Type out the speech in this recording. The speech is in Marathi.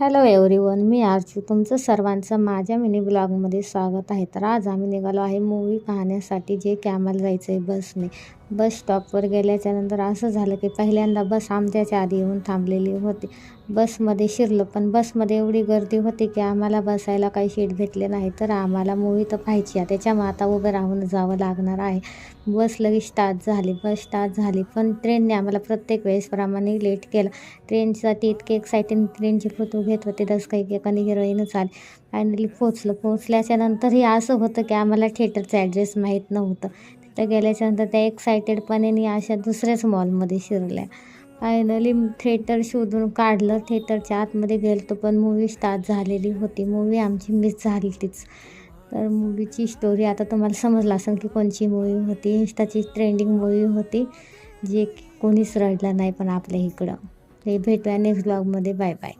हॅलो एव्हरीवन, मी आरचू तुमचं सर्वांचं माझ्या मिनी ब्लॉगमध्ये स्वागत आहे. तर आज आम्ही निघालो आहे मूवी पाहण्यासाठी, जे की आम्हाला जायचं आहे बसने. बस स्टॉपवर गेल्याच्यानंतर असं झालं की पहिल्यांदा बस आमच्याच्या आधी येऊन थांबलेली होती. बसमध्ये शिरलो, पण बसमध्ये एवढी गर्दी होती की आम्हाला बसायला काही सीट भेटले नाही. तर आम्हाला मूवी तर पाहायची आहे, त्याच्यामुळे आता उभं राहून जावं लागणार आहे. बस लगेच स्टार्ट झाली, पण ट्रेनने आम्हाला प्रत्येक वेळेसप्रमाणे लेट केलं. ट्रेनसाठी इतके एक्सायटिंग ट्रेनचे फोटो घेत होते, जसं काही एखादी हिरोईनच आली. फायनली पोचल्याच्यानंतरही असं होतं की आम्हाला थिएटरचा ॲड्रेस माहीत नव्हतं. तिथं गेल्याच्यानंतर त्या एक्सायटेडपणाने अशा दुसऱ्याच मॉलमध्ये शिरल्या. फायनली थिएटर शोधून काढलं, थिएटरच्या आतमध्ये गेलो, पण मूवी स्टार्ट झालेली होती. मूवी आमची मिस झाली तीच. तर मूवीची स्टोरी आता तुम्हाला समजलं असेल की कोणची मूवी होती. इंस्टाची ट्रेंडिंग मूवी होती, जे की कोणीच रडलं नाही पण आपल्या इकडं. ते भेटूया नेक्स्ट ब्लॉगमध्ये. Bye bye.